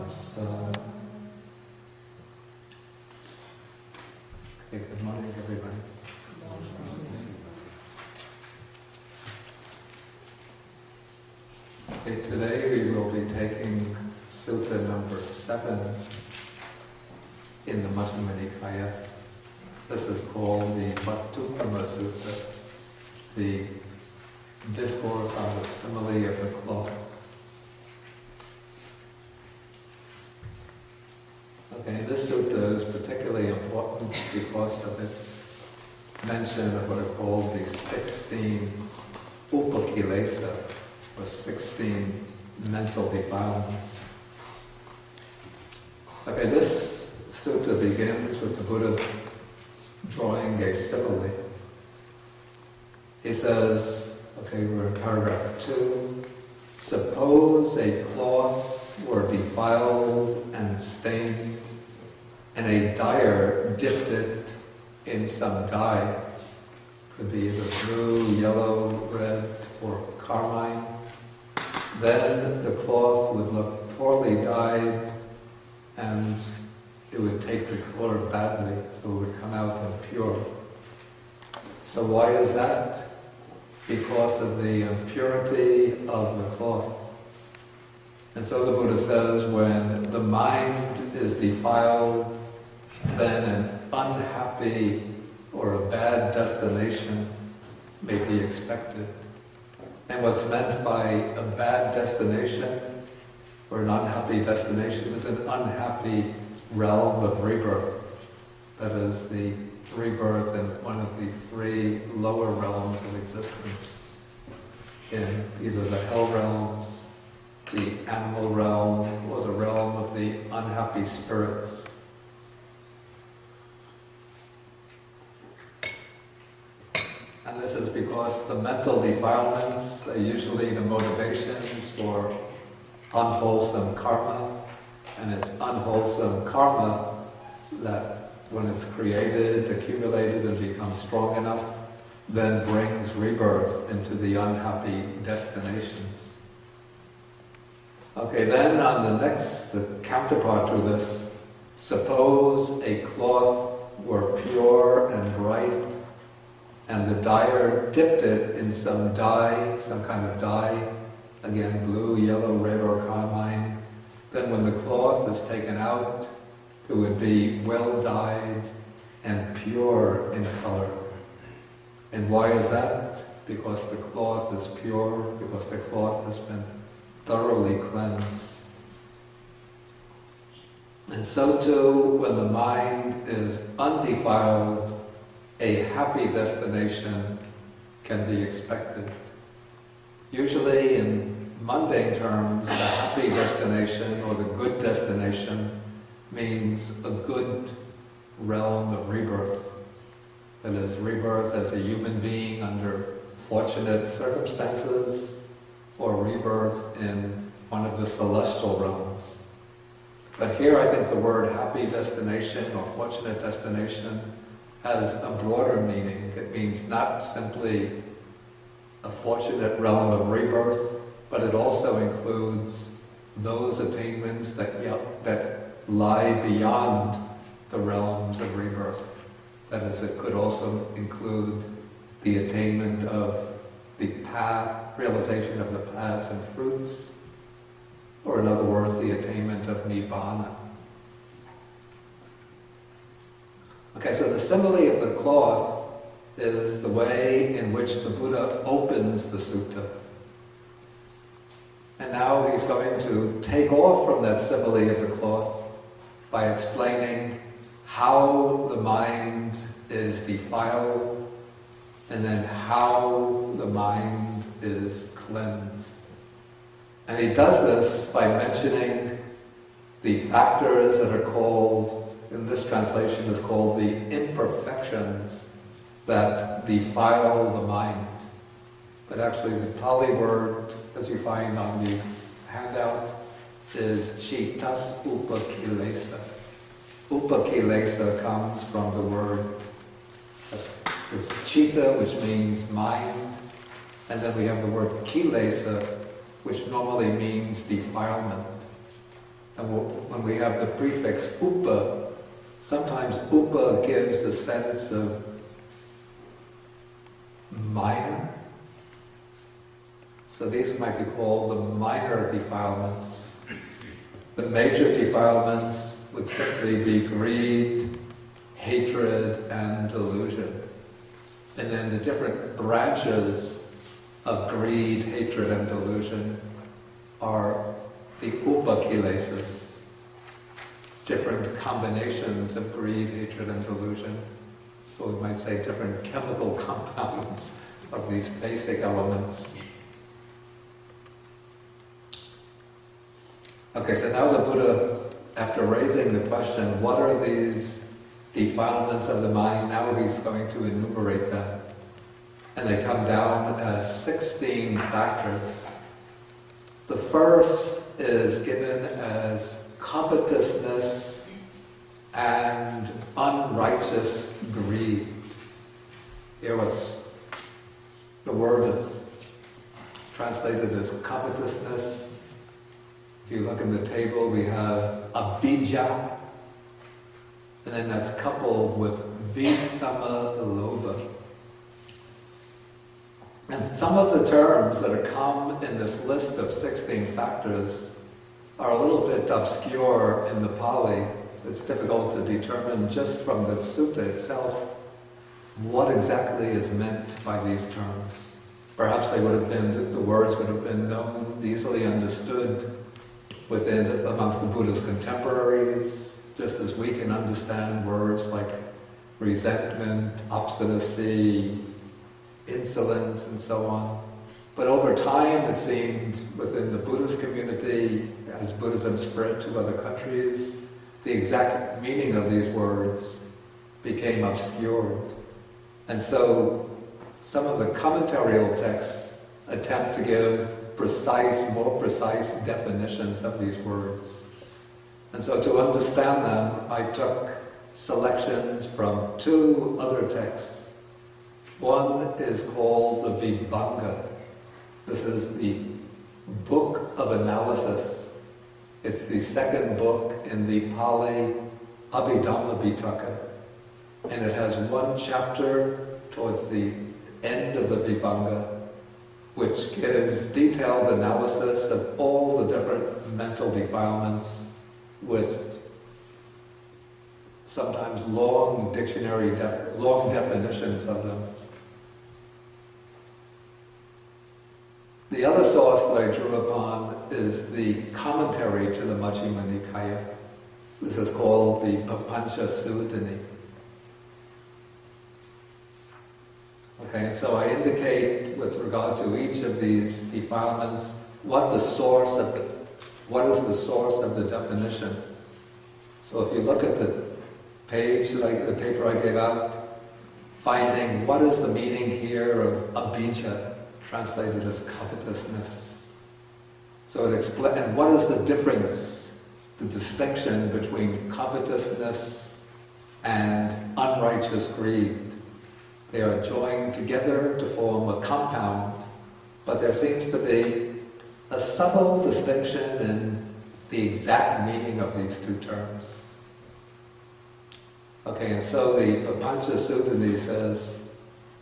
tassa. Okay, good morning, everybody. Okay, today we will be taking Sutta number 7 in the Majjhima Nikaya. This is called the Vattukkama Sutta, the Discourse on the Simile of the Cloth. Okay, this sutta is particularly important because of its mention of what are called the 16 upakkilesa, or 16 mental defilements. Okay, this sutta begins with the Buddha drawing a simile. He says, okay, we're in paragraph 2, suppose a cloth were defiled and stained, and a dyer dipped it in some dye. Could be either blue, yellow, red, or carmine. Then the cloth would look poorly dyed, and it would take the color badly, so it would come out impure. So why is that? Because of the impurity of the cloth. And so the Buddha says, when the mind is defiled, then an unhappy or a bad destination may be expected. And what's meant by a bad destination or an unhappy destination is an unhappy realm of rebirth. That is the rebirth in one of the 3 lower realms of existence, in either the hell realms, the animal realm, or the realm of the unhappy spirits. And this is because the mental defilements are usually the motivations for unwholesome karma, and it's unwholesome karma that, when it's created, accumulated, and becomes strong enough, then brings rebirth into the unhappy destinations. Okay, then on the counterpart to this, suppose a cloth were pure and bright, and the dyer dipped it in some dye, some kind of dye, again blue, yellow, red, or carmine. Then when the cloth is taken out, it would be well dyed and pure in color. And why is that? Because the cloth is pure, because the cloth has been thoroughly cleansed. And so too, when the mind is undefiled, a happy destination can be expected. Usually in mundane terms, a happy destination or the good destination means a good realm of rebirth. That is, rebirth as a human being under fortunate circumstances, or rebirth in one of the celestial realms. But here I think the word happy destination or fortunate destination has a broader meaning. It means not simply a fortunate realm of rebirth, but it also includes those attainments that lie beyond the realms of rebirth. That is, it could also include the attainment of the path, realization of the paths and fruits, or in other words, the attainment of nibbana. Okay, so the simile of the cloth is the way in which the Buddha opens the sutta. And now he's going to take off from that simile of the cloth by explaining how the mind is defiled and then how the mind is cleansed. And he does this by mentioning the factors that are called, in this translation is called the imperfections that defile the mind. But actually the Pali word, as you find on the handout, is chitas upakkilesa. Upakkilesa comes from the word, it's chitta, which means mind, and then we have the word kilesa, which normally means defilement. And when we have the prefix upa, sometimes upa gives a sense of minor. So these might be called the minor defilements. The major defilements would simply be greed, hatred, and delusion. And then the different branches of greed, hatred, and delusion are the upakkilesas, different combinations of greed, hatred, and delusion. So we might say different chemical compounds of these basic elements. Okay, so now the Buddha, after raising the question, what are these defilements of the mind? Now he's going to enumerate them. And they come down as 16 factors. The first is given as covetousness and unrighteous greed. Here what's the word is translated as covetousness. If you look in the table, we have abhijjha, and then that's coupled with visamalobha. And some of the terms that are come in this list of 16 factors are a little bit obscure in the Pali. It's difficult to determine just from the sutta itself what exactly is meant by these terms. Perhaps they would have been, the words would have been known, easily understood amongst the Buddha's contemporaries, just as we can understand words like resentment, obstinacy, insolence, and so on. But over time, it seemed within the Buddhist community, as Buddhism spread to other countries, the exact meaning of these words became obscured. And so some of the commentarial texts attempt to give more precise definitions of these words. And so to understand them, I took selections from two other texts. One is called the Vibhanga. This is the book of analysis. It's the second book in the Pali Abhidhamma-pitaka. And it has one chapter towards the end of the Vibhanga, which gives detailed analysis of all the different mental defilements with sometimes long definitions of them. The other source that I drew upon is the commentary to the Majjhima Nikaya. This is called the Papancha Sutta. Okay, and so I indicate with regard to each of these defilements what is the source of the definition. So if you look at the page, the paper I gave out, finding what is the meaning here of abhijjha, translated as covetousness. So it explains, and what is the difference, the distinction between covetousness and unrighteous greed? They are joined together to form a compound, but there seems to be a subtle distinction in the exact meaning of these two terms. Okay, and so the Papancha Sutta says,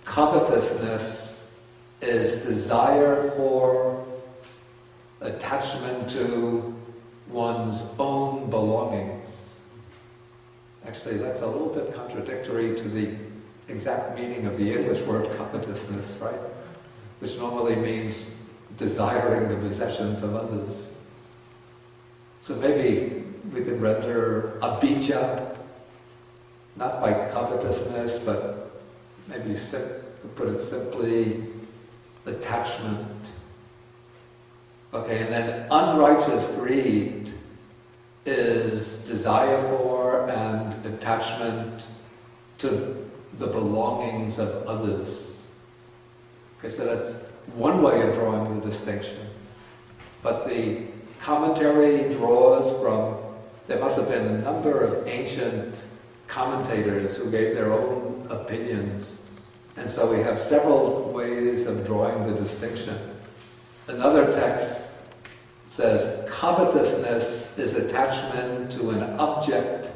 covetousness is desire for attachment to one's own belongings. Actually, that's a little bit contradictory to the exact meaning of the English word covetousness, right? Which normally means desiring the possessions of others. So maybe we could render abhijjha, not by covetousness, but maybe put it simply, attachment. Okay, and then unrighteous greed is desire for and attachment to the belongings of others. Okay, so that's one way of drawing the distinction. But the commentary draws from, there must have been a number of ancient commentators who gave their own opinions. And so we have several ways of drawing the distinction. Another text says covetousness is attachment to an object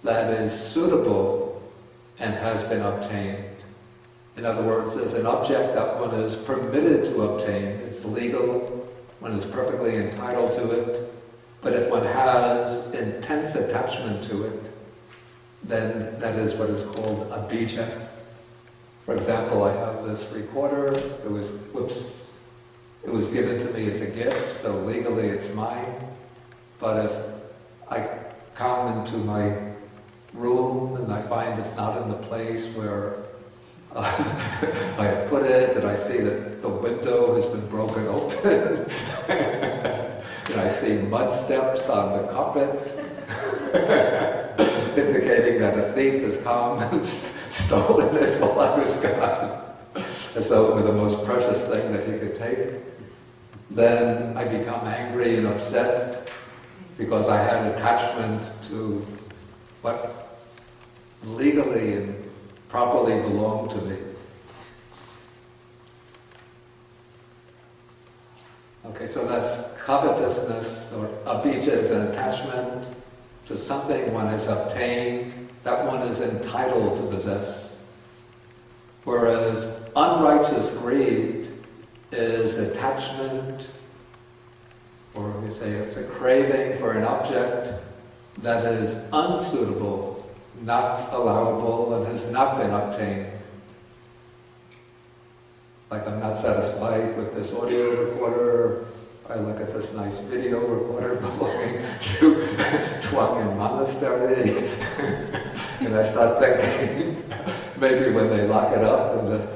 that is suitable and has been obtained. In other words, there's an object that one is permitted to obtain. It's legal, one is perfectly entitled to it. But if one has intense attachment to it, then that is what is called abhijjha. For example, I have this recorder. It was given to me as a gift, so legally it's mine. But if I come into my room and I find it's not in the place where I put it, and I see that the window has been broken open, and I see mud steps on the carpet, indicating that a thief has come and stolen it while I was gone, as though it were the most precious thing that he could take. Then I become angry and upset because I had attachment to what legally and properly belonged to me. Okay, so that's covetousness, or abhijjha is an attachment to something one has obtained that one is entitled to possess. Whereas unrighteous greed is attachment, or we say it's a craving for an object that is unsuitable, not allowable, and has not been obtained. Like, I'm not satisfied with this audio recorder. I look at this nice video recorder belonging to Tuangan Monastery, and I start thinking, maybe when they lock it up in the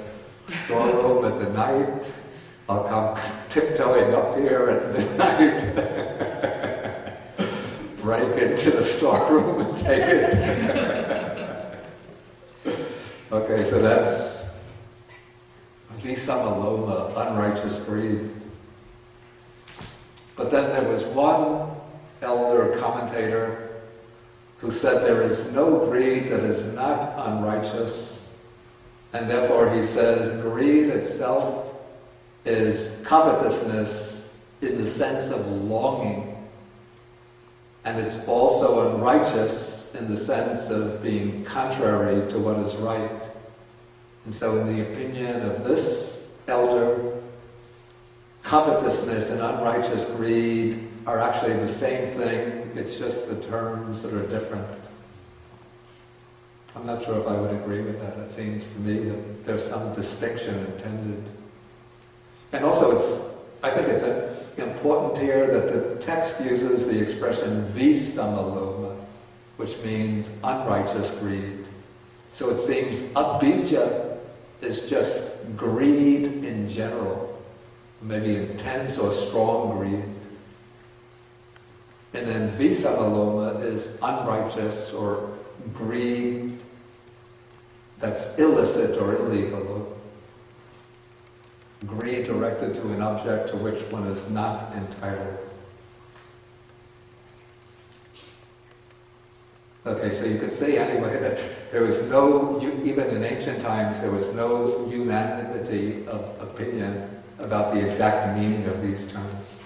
storeroom at the night, I'll come tiptoeing up here at midnight, break into the storeroom and take it. Okay, so that's visamalobha, unrighteous greed. But then there was one elder commentator who said there is no greed that is not unrighteous, and therefore he says greed itself is covetousness in the sense of longing, and it's also unrighteous in the sense of being contrary to what is right. And so in the opinion of this elder, covetousness and unrighteous greed are actually the same thing, it's just the terms that are different. I'm not sure if I would agree with that. It seems to me that there's some distinction intended. And also I think it's important here that the text uses the expression visamalobha, which means unrighteous greed. So it seems abhijjha is just greed in general, maybe intense or strong greed. And then visamalobha is unrighteous or greed that's illicit or illegal. Greed directed to an object to which one is not entitled. Okay, so you could see anyway that there was no, even in ancient times, there was no unanimity of opinion about the exact meaning of these terms.